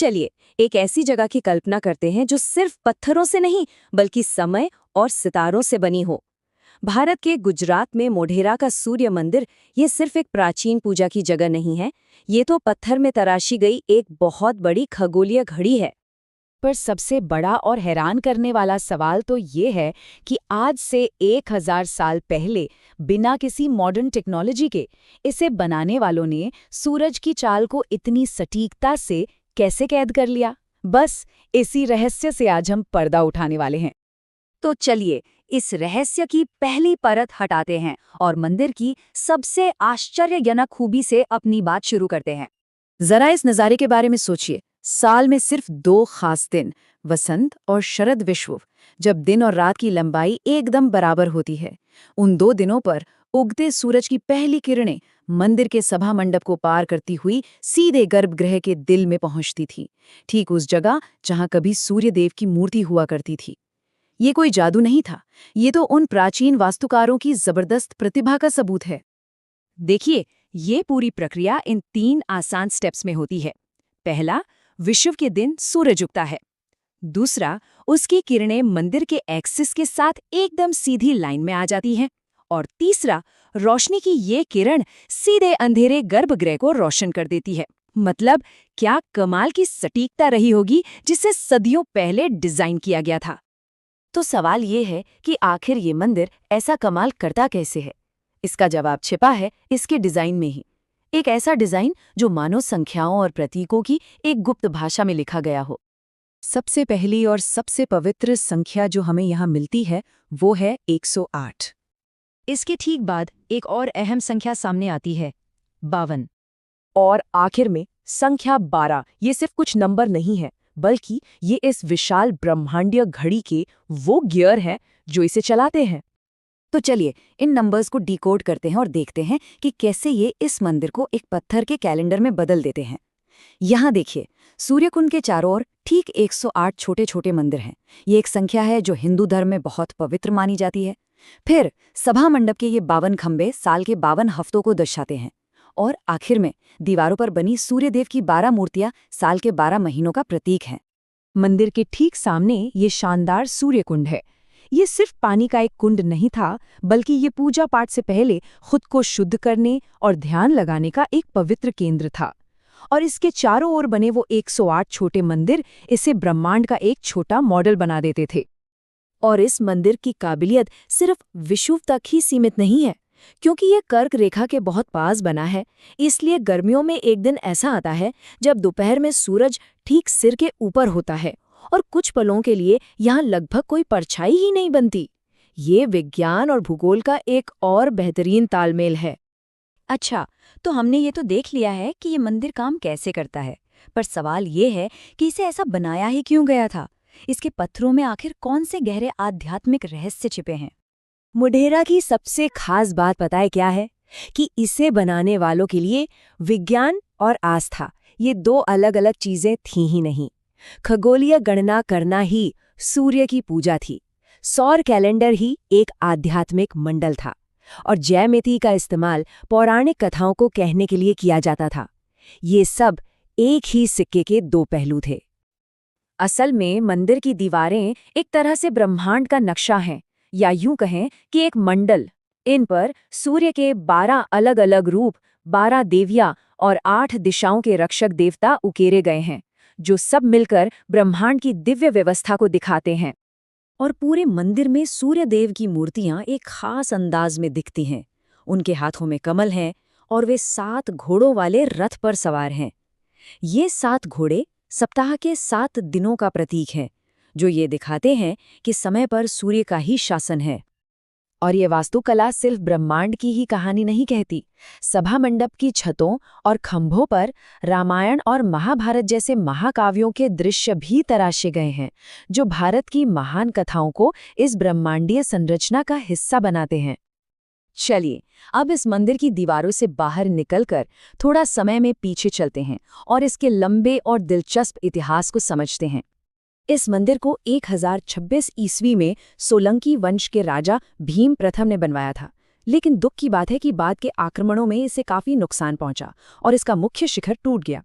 चलिए एक ऐसी जगह की कल्पना करते हैं जो सिर्फ पत्थरों से नहीं बल्कि समय और सितारों से बनी हो। भारत के गुजरात में मोढेरा का सूर्य मंदिर ये सिर्फ एक प्राचीन पूजा की जगह नहीं है, ये तो पत्थर में तराशी गई एक बहुत बड़ी खगोलीय घड़ी है। पर सबसे बड़ा और हैरान करने वाला सवाल तो ये है कि आज से 1000 साल पहले बिना किसी मॉडर्न टेक्नोलॉजी के इसे बनाने वालों ने सूरज की चाल को इतनी सटीकता से कैसे कैद कर लिया। बस इसी रहस्य से आज हम पर्दा उठाने वाले हैं। तो चलिए इस रहस्य की पहली परत हटाते हैं और मंदिर की सबसे आश्चर्यजनक खूबी से अपनी बात शुरू करते हैं। जरा इस नज़ारे के बारे में सोचिए। साल में सिर्फ 2 खास दिन, वसंत और शरद विषुव, जब दिन और रात की लंबाई एकदम बराबर होती है। उन 2 दिनों पर उगते सूरज की पहली किरणें मंदिर के सभा मंडप को पार करती हुई सीधे गर्भगृह के दिल में पहुंचती थी, ठीक उस जगह जहां कभी सूर्यदेव की मूर्ति हुआ करती थी। ये कोई जादू नहीं था, ये तो उन प्राचीन वास्तुकारों की जबरदस्त प्रतिभा का सबूत है। देखिए, ये पूरी प्रक्रिया इन 3 आसान स्टेप्स में होती है। पहला, विषुव के दिन सूरज उगता है। दूसरा, उसकी किरणें मंदिर के एक्सिस के साथ एकदम सीधी लाइन में आ जाती हैं। और तीसरा, रोशनी की ये किरण सीधे अंधेरे गर्भगृह को रोशन कर देती है। मतलब क्या कमाल की सटीकता रही होगी जिसे सदियों पहले डिजाइन किया गया था। तो सवाल ये है कि आखिर ये मंदिर ऐसा कमाल करता कैसे है? इसका जवाब छिपा है इसके डिजाइन में ही। एक ऐसा डिजाइन जो मानव संख्याओं और प्रतीकों की एक गुप्त भाषा में लिखा गया हो। सबसे पहली और सबसे पवित्र संख्या जो हमें यहाँ मिलती है वो है 108। इसके ठीक बाद एक और अहम संख्या सामने आती है, 52। और आखिर में संख्या 12। ये सिर्फ कुछ नंबर नहीं है, बल्कि ये इस विशाल ब्रह्मांडीय घड़ी के वो गियर हैं जो इसे चलाते हैं। तो चलिए इन नंबर्स को डिकोड करते हैं और देखते हैं कि कैसे ये इस मंदिर को एक पत्थर के कैलेंडर में बदल देते हैं। यहाँ देखिए, सूर्यकुंड के चारों ओर ठीक 108 छोटे छोटे मंदिर हैं। ये एक संख्या है जो हिंदू धर्म में बहुत पवित्र मानी जाती है। फिर सभा मंडप के ये 52 खंबे साल के 52 हफ्तों को दर्शाते हैं। और आखिर में दीवारों पर बनी सूर्यदेव की 12 मूर्तियां साल के 12 महीनों का प्रतीक हैं। मंदिर के ठीक सामने ये शानदार सूर्यकुंड है। ये सिर्फ पानी का एक कुंड नहीं था, बल्कि ये पूजा पाठ से पहले खुद को शुद्ध करने और ध्यान लगाने का एक पवित्र केंद्र था। और इसके चारों ओर बने वो 108 छोटे मंदिर इसे ब्रह्मांड का एक छोटा मॉडल बना देते थे। और इस मंदिर की काबिलियत सिर्फ विषुव तक ही सीमित नहीं है, क्योंकि ये कर्क रेखा के बहुत पास बना है। इसलिए गर्मियों में एक दिन ऐसा आता है जब दोपहर में सूरज ठीक सिर के ऊपर होता है और कुछ पलों के लिए यहाँ लगभग कोई परछाई ही नहीं बनती। ये विज्ञान और भूगोल का एक और बेहतरीन तालमेल है। अच्छा, तो हमने ये तो देख लिया है कि ये मंदिर काम कैसे करता है, पर सवाल ये है कि इसे ऐसा बनाया ही क्यों गया था? इसके पत्थरों में आखिर कौन से गहरे आध्यात्मिक रहस्य छिपे हैं? मोढेरा की सबसे खास बात पता है क्या है? कि इसे बनाने वालों के लिए विज्ञान और आस्था ये 2 अलग-अलग चीजें थी ही नहीं। खगोलीय गणना करना ही सूर्य की पूजा थी, सौर कैलेंडर ही एक आध्यात्मिक मंडल था, और ज्यामिति का इस्तेमाल पौराणिक कथाओं को कहने के लिए किया जाता था। ये सब एक ही सिक्के के 2 पहलू थे। असल में मंदिर की दीवारें एक तरह से ब्रह्मांड का नक्शा हैं, या यूं कहें कि एक मंडल। इन पर सूर्य के 12 अलग-अलग रूप, 12 देवियां और 8 दिशाओं के रक्षक देवता उकेरे गए हैं, जो सब मिलकर ब्रह्मांड की दिव्य व्यवस्था को दिखाते हैं। और पूरे मंदिर में सूर्यदेव की मूर्तियां एक खास अंदाज में दिखती हैं। उनके हाथों में कमल हैं और वे 7 घोड़ों वाले रथ पर सवार हैं। ये 7 घोड़े सप्ताह के 7 दिनों का प्रतीक हैं, जो ये दिखाते हैं कि समय पर सूर्य का ही शासन है। और ये वास्तुकला सिर्फ ब्रह्मांड की ही कहानी नहीं कहती। सभा मंडप की छतों और खंभों पर रामायण और महाभारत जैसे महाकाव्यों के दृश्य भी तराशे गए हैं, जो भारत की महान कथाओं को इस ब्रह्मांडीय संरचना का हिस्सा बनाते हैं। चलिए अब इस मंदिर की दीवारों से बाहर निकलकर थोड़ा समय में पीछे चलते हैं और इसके लंबे और दिलचस्प इतिहास को समझते हैं। इस मंदिर को 1026 ईस्वी में सोलंकी वंश के राजा भीम प्रथम ने बनवाया था, लेकिन दुख की बात है कि बाद के आक्रमणों में इसे काफी नुकसान पहुंचा और इसका मुख्य शिखर टूट गया।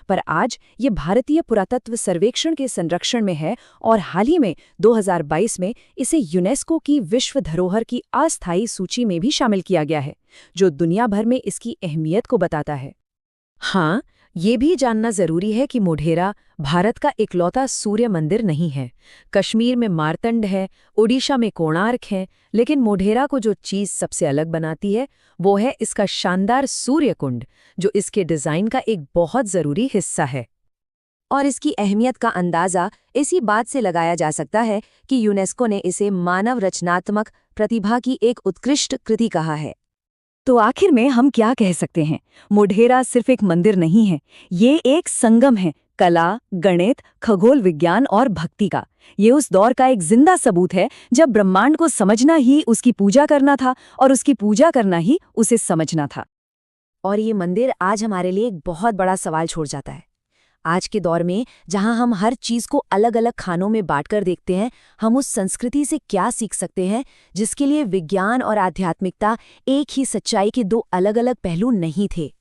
पर आज ये भारतीय पुरातत्व सर्वेक्षण के संरक्षण में है और हाल ही में 2022 में इसे यूनेस्को की विश्व धरोहर की अस्थायी सूची में भी शामिल किया गया है, जो दुनिया भर में इसकी अहमियत को बताता है। हाँ, ये भी जानना जरूरी है कि मोढेरा भारत का इकलौता सूर्य मंदिर नहीं है। कश्मीर में मार्तंड है, ओडिशा में कोणार्क है, लेकिन मोढेरा को जो चीज़ सबसे अलग बनाती है वो है इसका शानदार सूर्य कुंड, जो इसके डिज़ाइन का एक बहुत ज़रूरी हिस्सा है। और इसकी अहमियत का अंदाज़ा इसी बात से लगाया जा सकता है कि यूनेस्को ने इसे मानव रचनात्मक प्रतिभा की एक उत्कृष्ट कृति कहा है। तो आखिर में हम क्या कह सकते हैं? मोढेरा सिर्फ एक मंदिर नहीं है, ये एक संगम है कला, गणित, खगोल विज्ञान और भक्ति का। ये उस दौर का एक जिंदा सबूत है जब ब्रह्मांड को समझना ही उसकी पूजा करना था और उसकी पूजा करना ही उसे समझना था। और ये मंदिर आज हमारे लिए एक बहुत बड़ा सवाल छोड़ जाता है। आज के दौर में जहां हम हर चीज़ को अलग अलग खानों में बांटकर देखते हैं, हम उस संस्कृति से क्या सीख सकते हैं जिसके लिए विज्ञान और आध्यात्मिकता एक ही सच्चाई के दो अलग अलग पहलू नहीं थे।